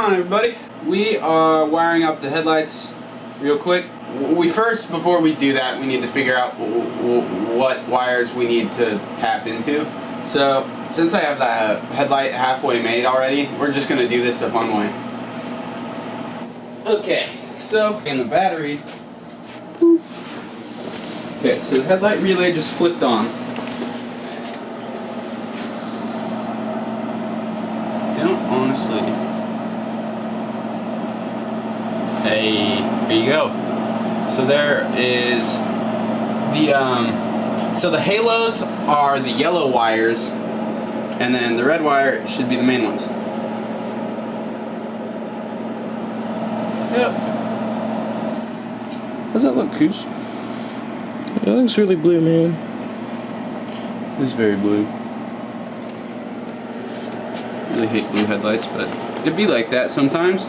on, everybody? We are wiring up the headlights real quick. Before we do that, we need to figure out what wires we need to tap into. So, since I have that headlight halfway made already, we're just going to do this the fun way. Okay, so in the battery. Okay, so the headlight relay just flipped on. Don't honestly. Hey, here you go. So there is the so the halos are the yellow wires, and then the red wire should be the main ones. Yep. How's that look, Coose? It looks really blue, man. It's very blue. Really hate blue headlights, but it'd be like that sometimes.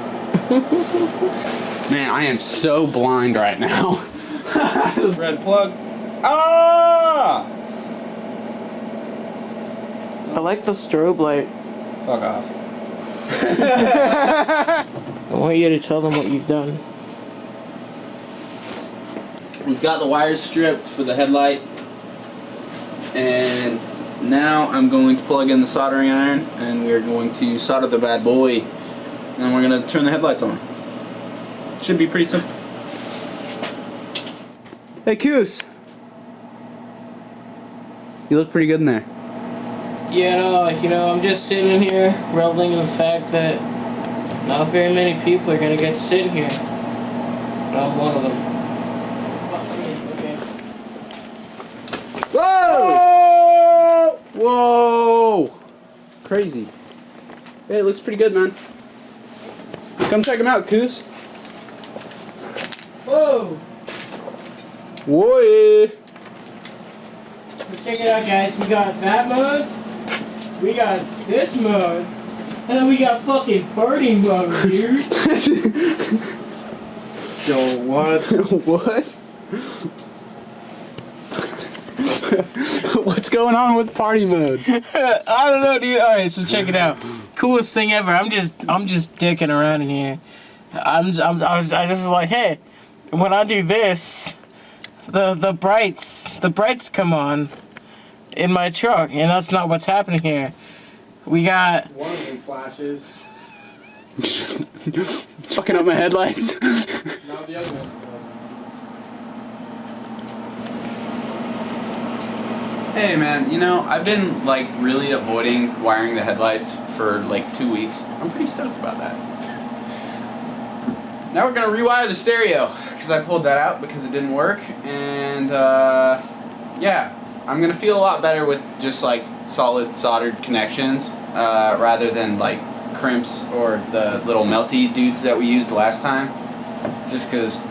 Man, I am so blind right now. Red plug. Ah! I like the strobe light. Fuck off. I want you to tell them what you've done. We've got the wires stripped for the headlight, and now I'm going to plug in the soldering iron, and we're going to solder the bad boy, and then we're going to turn the headlights on. Should be pretty simple. Hey, Coose. You look pretty good in there. Yeah, I'm just sitting in here reveling in the fact that not very many people are going to get to sit in here. But I'm one of them. Whoa! Whoa! Crazy. Hey, it looks pretty good, man. Come check him out, Coose. Whoa! Whoa! So check it out, guys. We got that mode, we got this mode, and then we got fucking party mode, dude. Yo, what? What? What's going on with party mode? I don't know, dude. All right, so check it out. Coolest thing ever. I'm just dicking around in here. I was just like, hey, when I do this, the brights come on in my truck, and that's not what's happening here. We got one of them flashes. Fucking up my headlights. Now the other one. Hey man, I've been like really avoiding wiring the headlights for like 2 weeks. I'm pretty stoked about that. Now we're gonna rewire the stereo because I pulled that out because it didn't work, and yeah, I'm gonna feel a lot better with just like solid soldered connections rather than like crimps or the little melty dudes that we used last time. Just because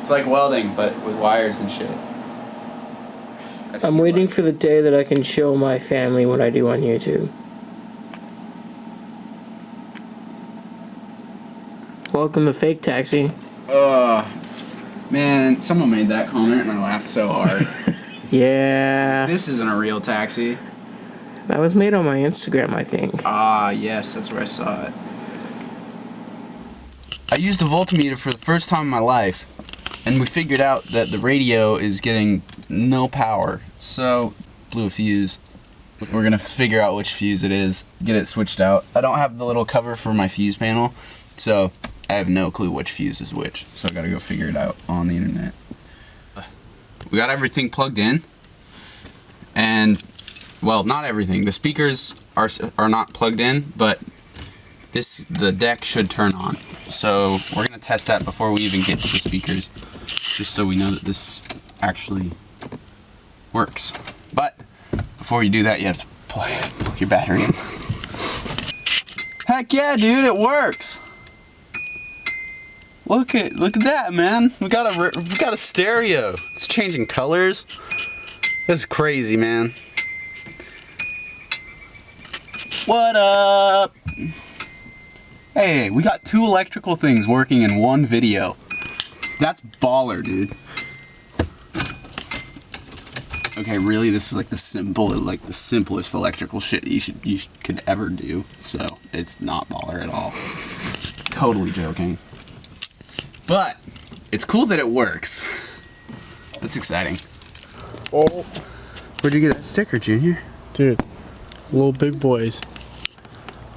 it's like welding but with wires and shit. I'm waiting for the day that I can show my family what I do on YouTube. Welcome to Fake Taxi. Man, someone made that comment and I laughed so hard. Yeah. This isn't a real taxi. That was made on my Instagram, I think. Ah, yes, that's where I saw it. I used a voltmeter for the first time in my life, and we figured out that the radio is getting no power. So, blew a fuse. We're gonna figure out which fuse it is, get it switched out. I don't have the little cover for my fuse panel, so I have no clue which fuse is which. So I gotta go figure it out on the internet. We got everything plugged in, and well, not everything. The speakers are not plugged in, but the deck should turn on. So we're gonna test that before we even get to the speakers, just so we know that this actually works. But before you do that, you have to plug your battery in. Heck yeah, dude, it works. Look at that, man. We got a stereo. It's changing colors. That's crazy, man. What up? Hey, we got 2 electrical things working in one video. That's baller, dude. Okay, really, this is like the simplest electrical shit you could ever do. So it's not baller at all. Totally joking. But it's cool that it works. That's exciting. Oh, Where'd you get that sticker, Junior? dude. Little big boys.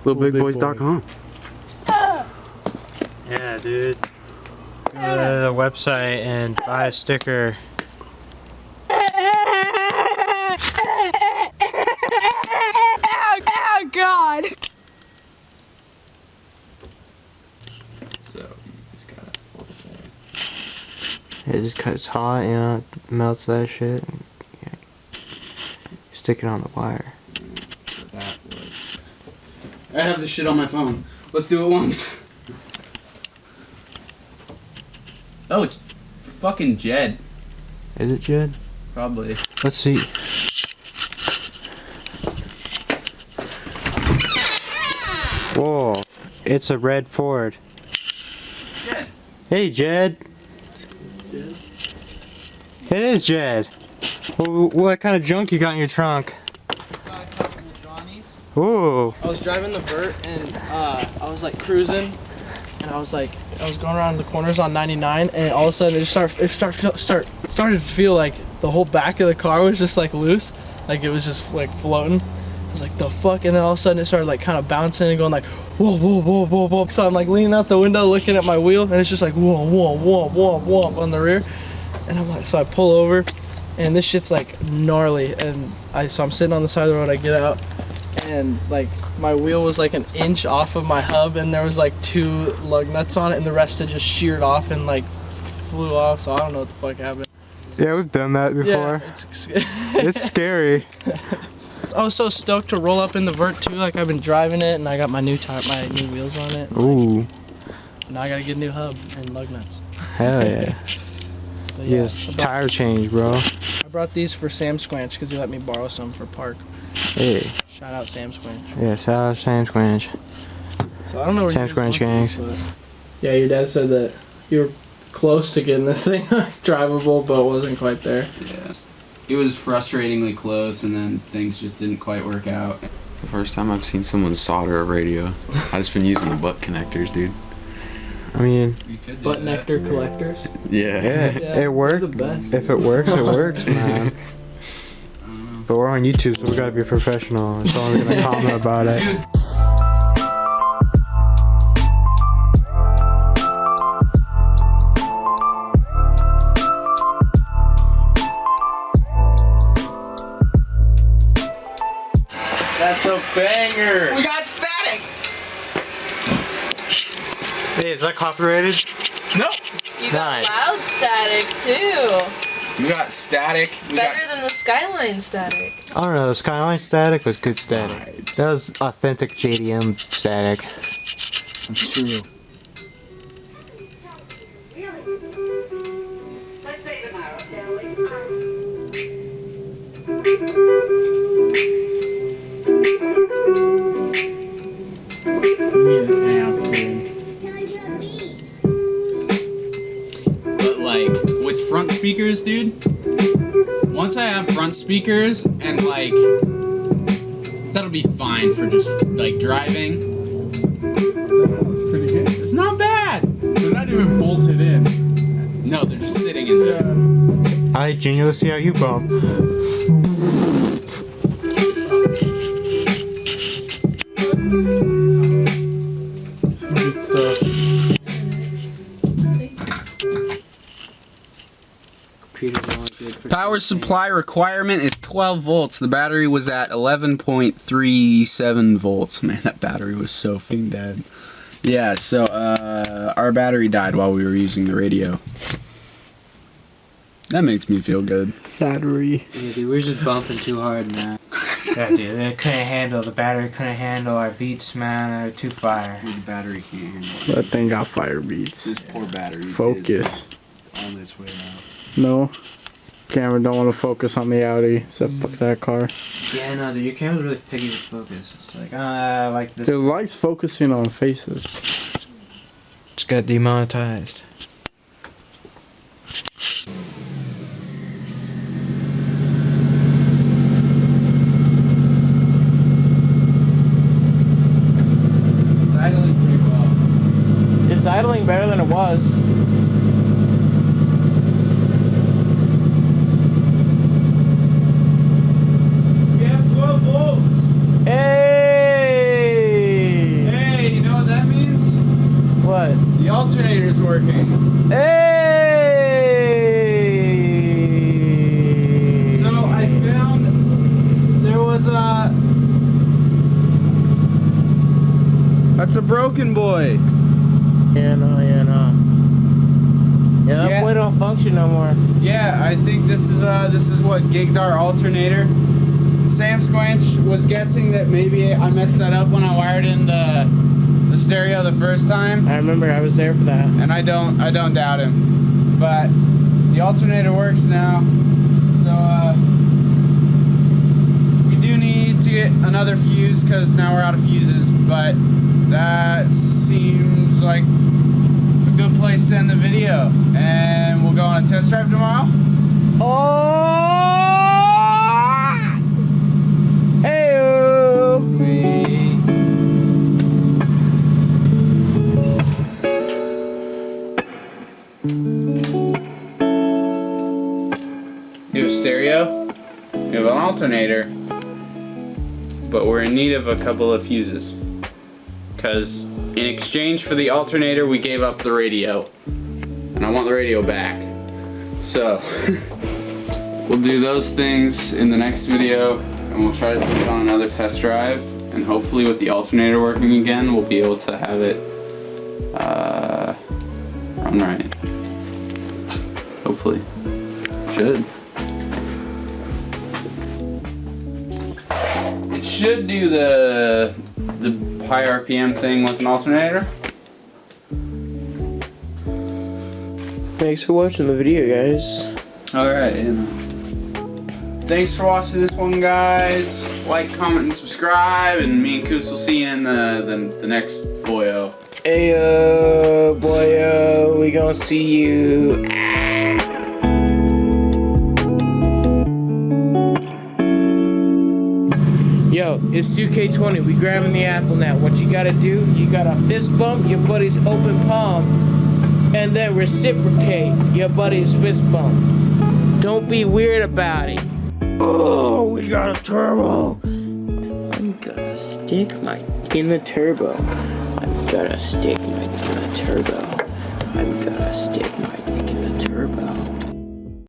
LittleBigBoys.com. Yeah, dude. Go to the website and buy a sticker. Oh God! So you just gotta hold it there. It just cuts hot, you know, it melts that shit. Yeah. Stick it on the wire. So that was. I have this shit on my phone. Let's do it once. Oh, it's fucking Jed. Is it, Jed? Probably. Let's see. Whoa, it's a red Ford. Jed. Hey, Jed. It is Jed. What kind of junk you got in your trunk? Ooh. I was driving the vert and I was like cruising and I was going around the corners on 99 and all of a sudden it started to feel like the whole back of the car was just like loose, like it was just like floating. I was like, the fuck? And then all of a sudden it started like kind of bouncing and going like whoa whoa whoa whoa whoa. So I'm like leaning out the window looking at my wheel and it's just like whoa whoa whoa whoa whoa on the rear. And I'm like, so I pull over and this shit's like gnarly and so I'm sitting on the side of the road. I get out and like my wheel was like an inch off of my hub and there was like 2 lug nuts on it and the rest had just sheared off and like flew off, so I don't know what the fuck happened. Yeah, we've done that before. Yeah, It's scary. I was so stoked to roll up in the vert too, like I've been driving it and I got my new wheels on it. Ooh. Now I gotta get a new hub and lug nuts. Hell yeah. But yeah, Yes, tire change, bro. I brought these for Samsquanch because he let me borrow some for park. Hey. Shout out Samsquanch. Yeah, shout out Samsquanch. So I don't know where Samsquanch gangs. Yeah, your dad said that you were close to getting this thing drivable, but wasn't quite there. Yeah. It was frustratingly close, and then things just didn't quite work out. It's the first time I've seen someone solder a radio. I just been using the butt connectors, dude. I mean, Butt nectar collectors. Yeah. yeah, Yeah, it worked. they're the best. If it works, it works, man. But we're on YouTube, so we gotta be professional. That's all I'm gonna comment about it. That's a banger. We got static! Hey, is that copyrighted? Nope! You got Nice. loud static too. We got static. Better than the Skyline static. I don't know. The Skyline static was good static. That was authentic JDM static. That's true. But like with front speakers, dude, once I have front speakers and like that'll be fine for just like driving. pretty good. It's not bad. They're not even bolted in. No, they're just sitting in there. Alright, Junior, let's see how you bump. Some good stuff. Power supply requirement is 12 volts. The battery was at 11.37 volts. Man, that battery was so fucking dead. Yeah, so our battery died while we were using the radio. That makes me feel good. Sattery. Yeah, dude, we're just bumping too hard, man. Yeah, dude, the battery couldn't handle our beats, man. They're too fire. Dude, the battery can't handle it. That thing got fire beats. This poor battery Focus. is on its way out. No. Camera don't want to focus on the Audi. So fuck that car. Yeah, no, dude, your camera's really picky with focus. It's like, like this. It likes focusing on faces. Just got demonetized. idling better than it was. We have 12 volts. Hey! Hey, you know what that means? What? The alternator's working. Hey! So I found there was a... That's a broken boy. Yeah, no. Yeah, that Yeah. boy don't function no more. Yeah, I think this is what gigged our alternator. Samsquanch was guessing that maybe I messed that up when I wired in the stereo the first time, I remember I was there for that. and I don't doubt him. But the alternator works now, so we do need to get another fuse because now we're out of fuses. But that seems like a good place to end the video, and we'll go on a test drive tomorrow. Oh! Hey! Sweet. We have a stereo, we have an alternator, but we're in need of a couple of fuses. Because in exchange for the alternator, we gave up the radio. And I want the radio back. So, we'll do those things in the next video, and we'll try to put it on another test drive. And hopefully with the alternator working again, we'll be able to have it run right. Hopefully. Should. It should do the high RPM thing with an alternator. Thanks for watching the video, guys. Alright, thanks for watching this one, guys. Like, comment, and subscribe, and me and Coose will see you in the next boyo. Hey, boyo, we gonna see you. Yo, it's 2K20. We grabbing the apple now. What you gotta do, you gotta fist bump your buddy's open palm and then reciprocate your buddy's fist bump. Don't be weird about it. Oh, we got a turbo. I'm gonna stick my dick in the turbo. I'm gonna stick my dick in the turbo. I'm gonna stick my